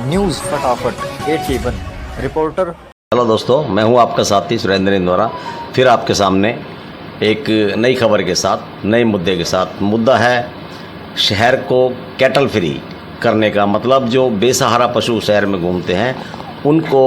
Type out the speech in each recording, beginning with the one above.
News फटाफट 8 reporter. Hello दोस्तों, मैं हूं आपका साथी सुरेंद्र इंदौरा, फिर आपके सामने एक नई खबर के साथ, नए मुद्दे के साथ। मुद्दा है शहर को कैटल फ्री करने का, मतलब जो बेसहारा पशु शहर में घूमते हैं उनको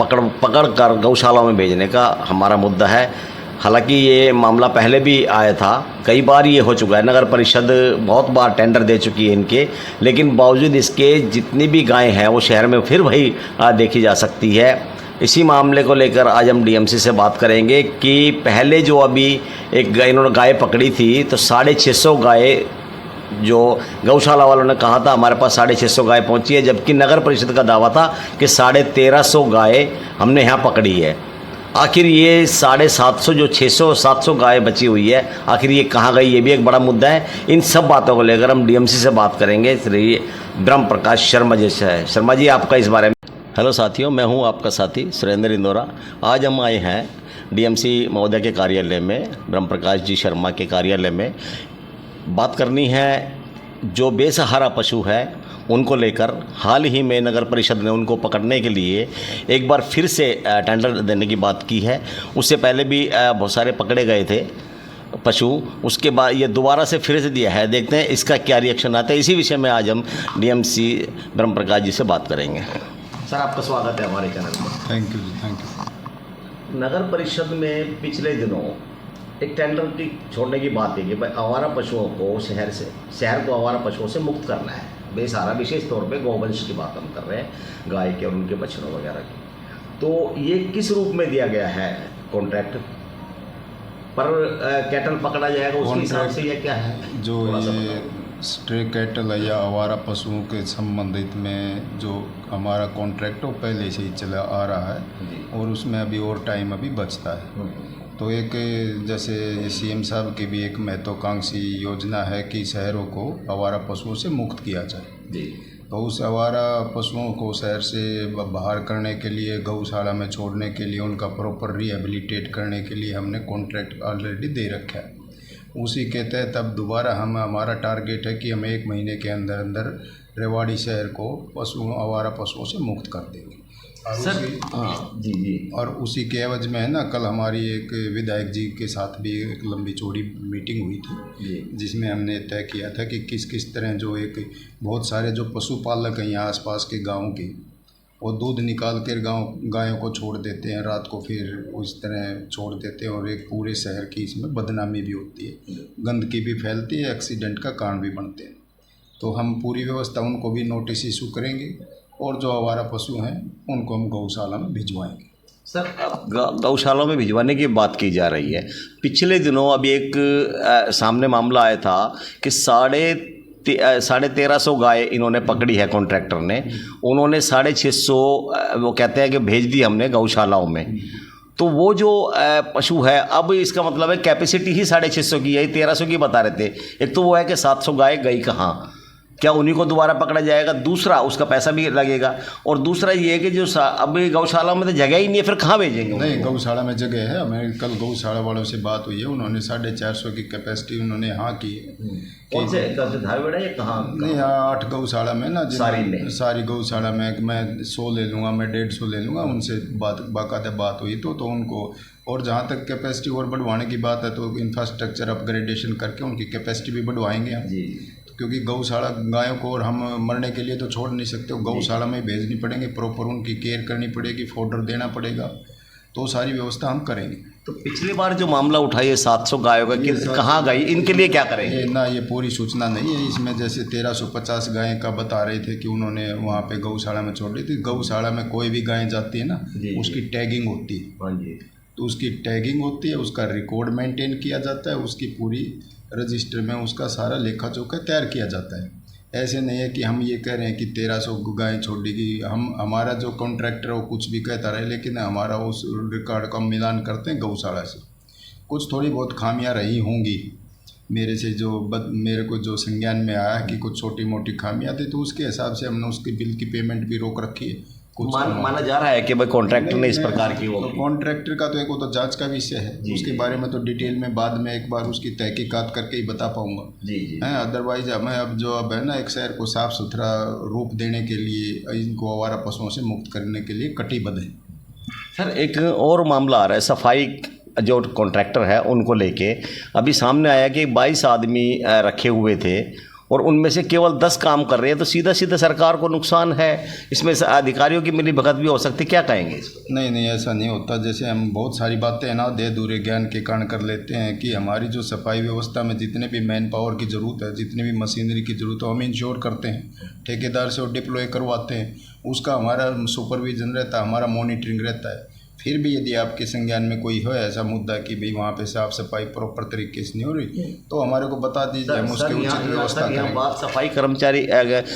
पकड़ कर गौशालाओं में भेजने का हमारा मुद्दा है। हालांकि ये मामला पहले भी आया था, कई बार ये हो चुका है, नगर परिषद बहुत बार टेंडर दे चुकी है इनके, लेकिन बावजूद इसके जितनी भी गायें हैं वो शहर में फिर वही देखी जा सकती है। इसी मामले को लेकर आज हम डीएमसी से बात करेंगे कि पहले जो अभी एक इन्होंने गाय पकड़ी थी तो 650 गाय जो गौशाला वालों ने कहा था हमारे पास 650 गाय पहुंची है, जबकि नगर परिषद का दावा था कि 1350 गाय हमने यहाँ पकड़ी है। आखिर ये 750 जो 600-700 गाय बची हुई है, आखिर ये कहाँ गई, ये भी एक बड़ा मुद्दा है। इन सब बातों को लेकर हम डीएमसी से बात करेंगे। श्री ब्रह्म प्रकाश शर्मा जी से है। शर्मा जी, आपका इस बारे में। हेलो साथियों, मैं हूं आपका साथी सुरेंद्र इंदौरा। आज हम आए हैं डीएमसी महोदय के कार्यालय में, ब्रह्म प्रकाश जी शर्मा के कार्यालय में। बात करनी है जो बेसहारा पशु है उनको लेकर। हाल ही में नगर परिषद ने उनको पकड़ने के लिए एक बार फिर से टेंडर देने की बात की है। उससे पहले भी बहुत सारे पकड़े गए थे पशु, उसके बाद ये दोबारा से फिर से दिया है। देखते हैं इसका क्या रिएक्शन आता है। इसी विषय में आज हम डीएमसी ब्रह्म प्रकाश जी से बात करेंगे। सर, आपका स्वागत है हमारे चैनल में। थैंक यू जी, थैंक यू। नगर परिषद में पिछले दिनों एक टेंडर की छोड़ने की बात है कि भाई आवारा पशुओं को शहर को आवारा पशुओं से मुक्त करना है। बेसहारा, विशेष तौर पे गौवंश की बात हम कर रहे हैं, गाय के और उनके बछड़ों वगैरह की। तो ये किस रूप में दिया गया है कॉन्ट्रैक्ट पर? कैटल पकड़ा जाएगा उसके हिसाब से, या क्या है जो ये स्ट्रे कैटल या आवारा पशुओं के संबंधित में जो हमारा कॉन्ट्रैक्ट वो पहले से ही चला आ रहा है और उसमें अभी और टाइम अभी बचता है। तो एक जैसे सीएम साहब की भी एक महत्वाकांक्षी योजना है कि शहरों को आवारा पशुओं से मुक्त किया जाए। तो उस आवारा पशुओं को शहर से बाहर करने के लिए, गौशाला में छोड़ने के लिए, उनका प्रॉपर रिहेबिलिटेट करने के लिए हमने कॉन्ट्रैक्ट ऑलरेडी दे रखा है। उसी के तहत अब दोबारा हमारा टारगेट है कि हम 1 महीने के अंदर अंदर रेवाड़ी शहर को आवारा पशुओं से मुक्त कर देंगे। और उसी के एवज में है ना, कल हमारी एक विधायक जी के साथ भी एक लंबी चौड़ी मीटिंग हुई थी, जिसमें हमने तय किया था कि किस किस तरह जो एक बहुत सारे जो पशुपालक हैं यहाँ आसपास के गाँव के, वो दूध निकाल कर गायों को छोड़ देते हैं, रात को फिर उस तरह छोड़ देते हैं और एक पूरे शहर की इसमें बदनामी भी होती है, गंदगी भी फैलती है, एक्सीडेंट का कारण भी बनते हैं। तो हम पूरी व्यवस्था उनको भी नोटिस इशू करेंगे और जो आवारा पशु हैं उनको हम गौशाला में भिजवाएंगे। सर, गौशाला में भिजवाने की बात की जा रही है। पिछले दिनों अभी एक सामने मामला आया था कि 1350 गाय इन्होंने पकड़ी है कॉन्ट्रैक्टर ने। उन्होंने 650 वो कहते हैं कि भेज दी हमने गौशालाओं में। तो वो जो पशु है, अब इसका मतलब है कैपेसिटी ही 650 की है, 1300 की बता रहे थे। एक तो वो है कि 700 गाय गई कहाँ, क्या उन्हीं को दोबारा पकड़ा जाएगा? दूसरा, उसका पैसा भी लगेगा। और दूसरा ये है कि जो अब गौशाला में तो जगह ही नहीं है, फिर कहाँ भेजेंगे? नहीं, गौशाला में जगह है। हमें कल गौशाला वालों से बात हुई है, उन्होंने 450 की कैपेसिटी उन्होंने हाँ की है। कौन से धारवाड़ा या कहाँ? नहीं, यहाँ 8 गौशाला में ना, सारी गौशाला में मैं 100 ले लूँगा, मैं 150 ले लूँगा। उनसे बाकायदा बात हुई तो उनको, और जहाँ तक कैपेसिटी और बढ़वाने की बात है तो इंफ्रास्ट्रक्चर अपग्रेडेशन करके उनकी कैपेसिटी भी बढ़वाएंगे हम जी। क्योंकि गौशाला गायों को और हम मरने के लिए तो छोड़ नहीं सकते, गौशाला में भेजनी पड़ेंगे, प्रॉपर उनकी केयर करनी पड़ेगी, फोडर देना पड़ेगा, तो सारी व्यवस्था हम करेंगे। तो पिछली बार जो मामला उठा ये 700 गायों का, कहाँ गई, इनके लिए क्या करेंगे? ये पूरी सूचना नहीं है इसमें। जैसे 1350 गायें का बता रहे थे कि उन्होंने वहाँ पे गौशाला में छोड़ दी थी। गौशाला में कोई भी गाय जाती है ना, उसकी टैगिंग होती है, तो उसकी टैगिंग होती है, उसका रिकॉर्ड मेंटेन किया जाता है, उसकी पूरी रजिस्टर में उसका सारा लेखा जोखा तैयार किया जाता है। ऐसे नहीं है कि हम ये कह रहे हैं कि 1300 गायें छोड़ेगी। हमारा जो कॉन्ट्रैक्टर है वो कुछ भी कहता रहे, लेकिन हमारा उस रिकॉर्ड का मिलान करते हैं गौशाला से। कुछ थोड़ी बहुत खामियां रही होंगी मेरे को जो संज्ञान में आया कि कुछ छोटी मोटी खामियां थी, तो उसके हिसाब से हमने उसकी बिल की पेमेंट भी रोक रखी है कुछ माना जा रहा है कि भाई कॉन्ट्रैक्टर ने इस प्रकार की तो वो कॉन्ट्रैक्टर का तो एक वो तो जांच का विषय है, उसके बारे में तो डिटेल में बाद में एक बार उसकी तहकीकात करके ही बता पाऊंगा। जी हैं अदरवाइज हमें अब है ना एक शहर को साफ सुथरा रूप देने के लिए, इनको आवारा पशुओं से मुक्त करने के लिए कटिबद्ध है। सर एक और मामला आ रहा है सफाई जो कॉन्ट्रैक्टर है उनको लेके। अभी सामने आया कि 22 आदमी रखे हुए थे और उनमें से केवल 10 काम कर रहे हैं, तो सीधा सीधा सरकार को नुकसान है, इसमें से अधिकारियों की मिलीभगत भी हो सकती, क्या कहेंगे इसको? नहीं ऐसा नहीं होता। जैसे हम बहुत सारी बातें हैं ना दे दूरे ज्ञान के कारण कर लेते हैं कि हमारी जो सफाई व्यवस्था में जितने भी मैन पावर की ज़रूरत है, जितनी भी मशीनरी की ज़रूरत है, हम इंश्योर करते हैं, ठेकेदार से और डिप्लॉय करवाते हैं, उसका हमारा सुपरविजन रहता है, हमारा मॉनिटरिंग रहता है। फिर भी यदि आपके संज्ञान में कोई हो ऐसा मुद्दा कि भाई वहाँ पे साफ सफाई प्रॉपर तरीके से नहीं हो रही, तो हमारे को बता दीजिए, हम उसके उचित व्यवस्था करेंगे। बात सफाई कर्मचारी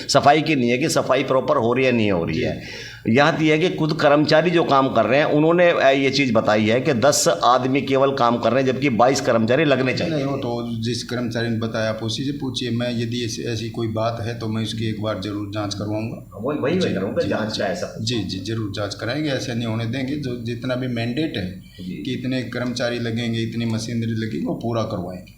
सफाई की नहीं है कि सफाई प्रॉपर हो रही है नहीं हो रही है, यहाँ यह है कि खुद कर्मचारी जो काम कर रहे हैं उन्होंने ये चीज़ बताई है कि 10 आदमी केवल काम कर रहे हैं जबकि 22 कर्मचारी लगने चाहिए। नहीं वो तो जिस कर्मचारी ने बताया आप उसी से पूछिए। मैं यदि ऐसी कोई बात है तो मैं उसकी एक बार जरूर जांच करवाऊंगा। वही करूँगा जांच का ऐसा। जी जरूर जांच कराएंगे, ऐसे नहीं होने देंगे। जो जितना भी मैंडेट है कि इतने कर्मचारी लगेंगे, इतनी मशीनरी लगेगी, वो पूरा करवाएंगे।